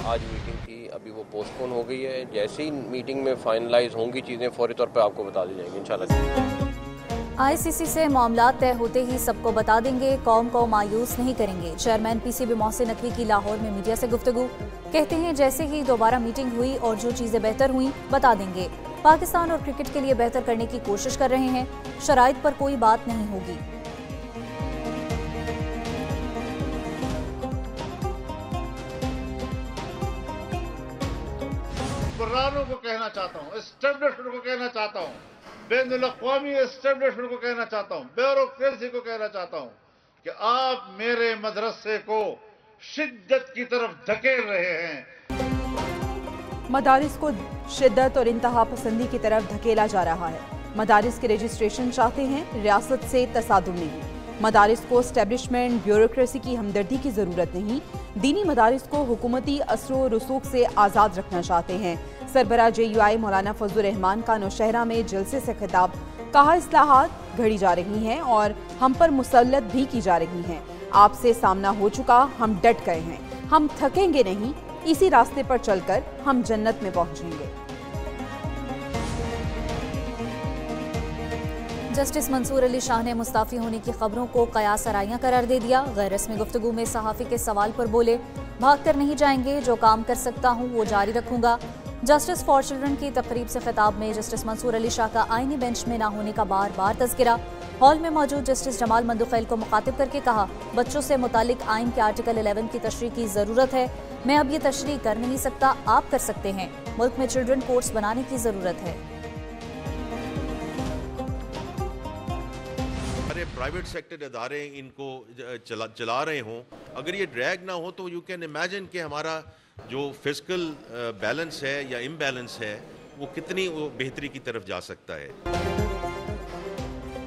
आज मीटिंग थी, अभी वो पोस्टपोन हो गई है। जैसे ही मीटिंग में फाइनलाइज होंगी चीज़ें फौरी तौर पे आपको बता दी जाएंगी इंशाल्लाह। आईसीसी से मामलात तय होते ही सबको बता देंगे, कौम को मायूस नहीं करेंगे। चेयरमैन पीसीबी मोहसिन नकवी की लाहौर में मीडिया से गुफ्तगू। कहते हैं जैसे ही दोबारा मीटिंग हुई और जो चीजें बेहतर हुई बता देंगे। पाकिस्तान और क्रिकेट के लिए बेहतर करने की कोशिश कर रहे हैं, शराइत पर कोई बात नहीं होगी। हुक्मरानों को कहना चाहता हूँ, एस्टेब्लिशमेंट को कहना चाहता हूँ, बैनुल-अक़वामी एस्टेब्लिशमेंट को कहना चाहता हूँ, ब्यूरोक्रेसी को कहना चाहता हूँ कि आप मेरे मदरसे को शिद्दत की तरफ धकेल रहे हैं। मदारिस को शिद्दत और इंतहा पसंदी की तरफ धकेला जा रहा है। मदारिस के रजिस्ट्रेशन चाहते हैं, रियासत से तसादुम नहीं। मदारिस को एस्टेब्लिशमेंट ब्यूरोक्रेसी की हमदर्दी की ज़रूरत नहीं। दीनी मदारिस को हुकूमती असरो रसूख से आज़ाद रखना चाहते हैं। सरबरा JUI मौलाना फजलुर रहमान का नौशहरा में जलसे से खिताब। कहा इस्लाहात घड़ी जा रही हैं और हम पर मुसल्लत भी की जा रही हैं। आपसे सामना हो चुका, हम डट गए हैं, हम थकेंगे नहीं। इसी रास्ते पर चलकर हम जन्नत में पहुंचेंगे। जस्टिस मंसूर अली शाह ने मुस्ताफी होने की खबरों को कयास सराइयां करार दे दिया। गैर रस्मी गुफ्तगू में सहाफ़ी के सवाल पर बोले, भाग कर नहीं जाएंगे, जो काम कर सकता हूँ वो जारी रखूंगा। जस्टिस फॉर चिल्ड्रन की तकरीब से खिताब में जस्टिस मंसूर अली शाह का आईनी बेंच में ना होने का बार बार तज़किरा। हॉल में मौजूद जस्टिस जमाल मंदुखैल को मुखातिब करके कहा, बच्चों से मुतालिक आइन के आर्टिकल 11 की तशरीह की ज़रूरत है। मैं अब ये तशरीह कर नहीं सकता, आप कर सकते हैं। मुल्क में चिल्ड्रन कोर्ट्स बनाने की ज़रूरत है। प्राइवेट सेक्टर इदारे इनको चला रहे हों, अगर ये ड्रैग ना हो तो यू कैन इमेजिन कि हमारा जो फिजिकल बैलेंस है या इम्बैलेंस है वो कितनी बेहतरी की तरफ जा सकता है।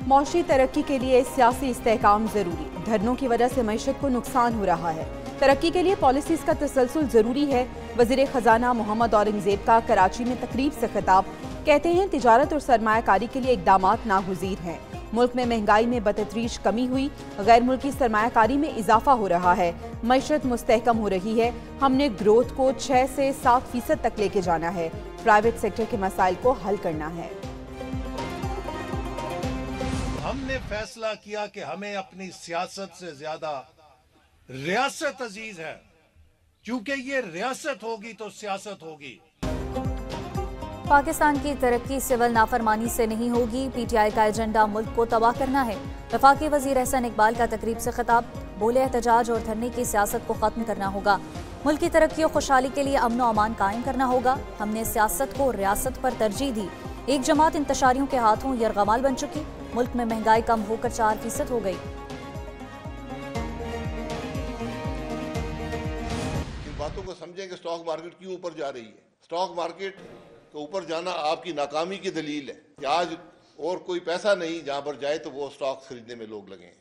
मौशी तरक्की के लिए सियासी इस्तेहकाम जरूरी। धरनों की वजह से मईशत को नुकसान हो रहा है। तरक्की के लिए पॉलिसीज का तसलसल जरूरी है। वज़ीर खजाना मोहम्मद औरंगजेब का कराची में तकरीब से खिताब। कहते हैं तिजारत और सरमायाकारी के लिए इक़दामात नागुज़ीर हैं। मुल्क में महंगाई में बतदरीज कमी हुई, गैर मुल्की सरमायाकारी में इजाफा हो रहा है, मईशत मुस्तहकम हो रही है। हमने ग्रोथ को 6 से 7% तक लेके जाना है। प्राइवेट सेक्टर के मसाइल को हल करना है। हमने फैसला किया कि हमें अपनी सियासत से ज्यादा रियासत अजीज है, क्योंकि ये रियासत होगी तो सियासत होगी। पाकिस्तान की तरक्की सिविल नाफरमानी से नहीं होगी। PTI का एजेंडा मुल्क को तबाह करना है। वफाकी वजीर एहसन इकबाल का तकरीब से खिताब। बोले एहतजाज और धरने की सियासत को खत्म करना होगा। मुल्क की तरक्की और खुशहाली के लिए अमन व अमान कायम करना होगा। हमने सियासत को रियासत पर तरजीह दी। एक जमात इंतशारियों के हाथों यरगमाल बन चुकी। मुल्क में महंगाई कम होकर 4% हो गई। इन बातों को समझें कि स्टॉक मार्केट क्यों ऊपर जा रही है। स्टॉक मार्केट तो ऊपर जाना आपकी नाकामी की दलील है कि आज और कोई पैसा नहीं, जहां पर जाए तो वो स्टॉक खरीदने में लोग लगे हैं।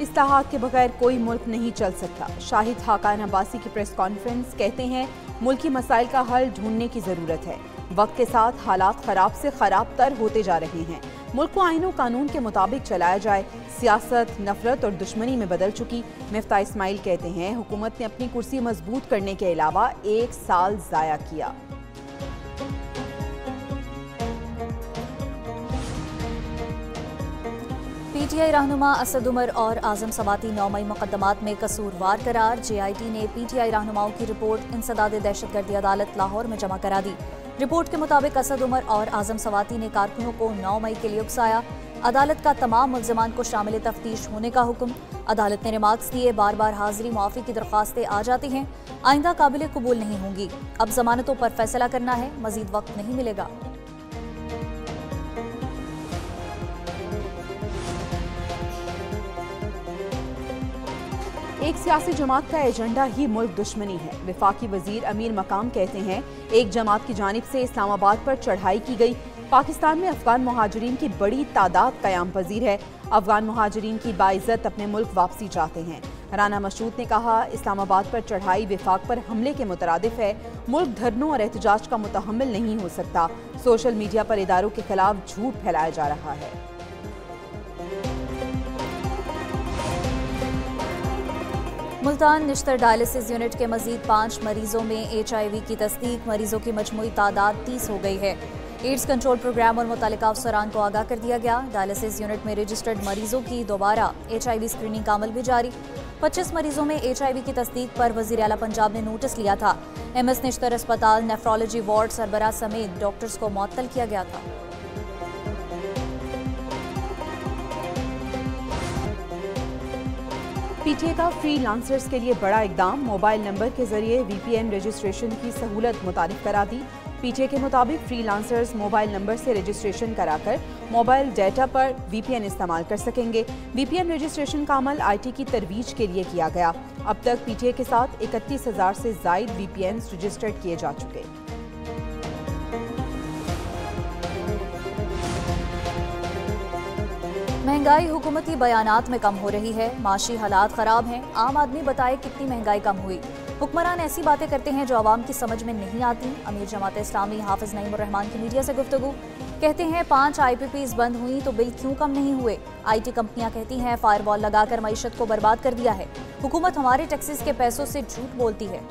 इस्लाहात के बगैर कोई मुल्क नहीं चल सकता। शाहिद खाकान अब्बासी की प्रेस कॉन्फ्रेंस। कहते हैं मुल्की मसाइल का हल ढूंढने की जरूरत है। वक्त के साथ हालात खराब से खराब तर होते जा रहे हैं। मुल्क को आईन और कानून के मुताबिक चलाया जाए। सियासत नफरत और दुश्मनी में बदल चुकी। मिफ्ता इस्माइल कहते हैं हुकूमत ने अपनी कुर्सी मजबूत करने के अलावा 1 साल जाया किया। PTI रहनुमा असद उमर और आजम सवाती 9 मई मुकदमात में कसूरवार करार। JIT ने PTI रहनुमाओं की रिपोर्ट इंसदाद दहशतगर्दी अदालत लाहौर में जमा करा दी। रिपोर्ट के मुताबिक असद उमर और आजम सवाती ने कारकुनों को 9 मई के लिए उकसाया। अदालत का तमाम मुल्ज़िमान को शामिल तफ्तीश होने का हुक्म। अदालत ने रिमार्क्स दिए, बार बार हाजिरी मुआफ़ी की दरख्वास्तें आ जाती हैं, आइंदा काबिल कबूल नहीं होंगी। अब जमानतों पर फैसला करना है, मजीद वक्त नहीं मिलेगा। एक सियासी जमात का एजेंडा ही मुल्क दुश्मनी है। वफाकी वजीर अमीर मकाम कहते हैं एक जमात की जानिब से इस्लामाबाद पर चढ़ाई की गई। पाकिस्तान में अफगान मुहाजिरीन की बड़ी तादाद कयाम पजीर है। अफगान मुहाजिरीन की बाइज्जत अपने मुल्क वापसी चाहते हैं। राना मशहूद ने कहा इस्लामाबाद पर चढ़ाई विफाक पर हमले के मुतरादिफ है। मुल्क धरनों और एहतजाज का मुतहम्मिल नहीं हो सकता। सोशल मीडिया पर इदारों के खिलाफ झूठ फैलाया जा रहा है। मुल्तान निश्तर डायलिसिस यूनिट के मजीद 5 मरीजों में HIV की तस्दीक। मरीजों की मजमूई तादाद 30 हो गई है। एड्स कंट्रोल प्रोग्राम और मुतल्लिका अफसरान को आगाह कर दिया गया। डायलिसिस यूनिट में रजिस्टर्ड मरीजों की दोबारा HIV स्क्रीनिंग का अमल भी जारी। 25 मरीजों में HIV की तस्दीक पर वज़ीर आला पंजाब ने नोटिस लिया था। MS निश्तर अस्पताल नेफ्रोलॉजी वार्ड सरबराह समेत डॉक्टर्स को मुअत्तल किया गया था। पीटीए का फ्रीलांसर्स के लिए बड़ा इकदाम। मोबाइल नंबर के जरिए VPN रजिस्ट्रेशन की सहूलत मुतारिफ करा दी। पीटीए के मुताबिक फ्रीलांसर्स मोबाइल नंबर से रजिस्ट्रेशन कराकर मोबाइल डाटा पर VPN इस्तेमाल कर सकेंगे। VPN रजिस्ट्रेशन का अमल IT की तरवीज के लिए किया गया। अब तक पीटीए के साथ 31,000 से जायद VPNs रजिस्टर्ड किए जा चुके। महंगाई हुकूमती बयानात में कम हो रही है। माशी हालात खराब हैं। आम आदमी बताए कितनी महंगाई कम हुई। हुक्मरान ऐसी बातें करते हैं जो आवाम की समझ में नहीं आती। अमीर जमात इस्लामी हाफिज नईम उर रहमान की मीडिया से गुफ्तगू। कहते हैं 5 IPPs बंद हुई तो बिल क्यों कम नहीं हुए। IT कंपनियां कहती हैं फायरवॉल लगाकर मईशत को बर्बाद कर दिया है। हुकूमत हमारे टैक्सेस के पैसों से झूठ बोलती है।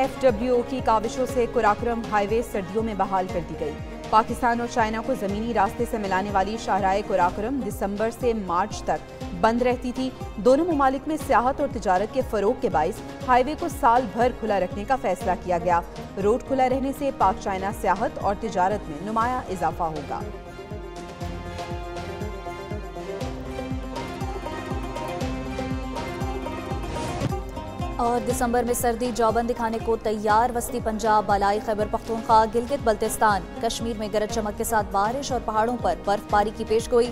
FWO की काविशों से कुराक्रम हाईवे सर्दियों में बहाल कर दी गई। पाकिस्तान और चाइना को जमीनी रास्ते से मिलाने वाली शाहराह कुराक्रम दिसंबर से मार्च तक बंद रहती थी। दोनों ममालिक में सियाहत और तिजारत के फरोग के बाइस हाईवे को साल भर खुला रखने का फैसला किया गया। रोड खुला रहने से पाक चाइना सियाहत और तिजारत में नुमाया इजाफा होगा। और दिसंबर में सर्दी जौबन दिखाने को तैयार। वस्ती पंजाब, बालाई खैबर पख्तूनख्वा, गिलगित बल्तिस्तान, कश्मीर में गरज चमक के साथ बारिश और पहाड़ों पर बर्फबारी की पेशगोई।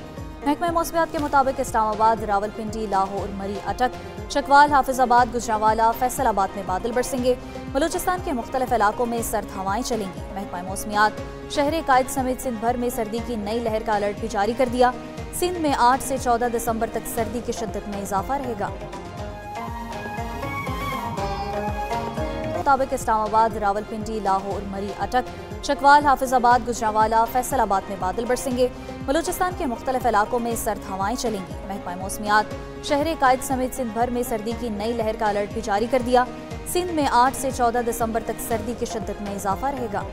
महकमा मौसमियात के मुताबिक इस्लामाबाद, रावलपिंडी, लाहौर, मरी, अटक, चकवाल, हाफिजाबाद, गुजरांवाला, फैसलाबाद में बादल बरसेंगे। बलूचिस्तान के मुख्तलिफ इलाकों में सर्द हवाएं चलेंगी। महकमा मौसमियात शहर कायद समेत सिंध भर में सर्दी की नई लहर का अलर्ट भी जारी कर दिया। सिंध में 8 से 14 दिसंबर तक सर्दी की शिद्दत में इजाफा रहेगा। मुताबिक इस्लामाबाद, रावलपिंडी, लाहौर, मरी, अटक, चकवाल, हाफिजाबाद, गुजरांवाला, फैसलाबाद में बादल बरसेंगे। बलूचिस्तान के मुख्तलिफ इलाकों में सर्द हवाएं चलेंगी। महकमा मौसमियात शहर कायद समेत सिंध भर में सर्दी की नई लहर का अलर्ट भी जारी कर दिया। सिंध में 8 से 14 दिसंबर तक सर्दी की शिद्दत में इजाफा रहेगा।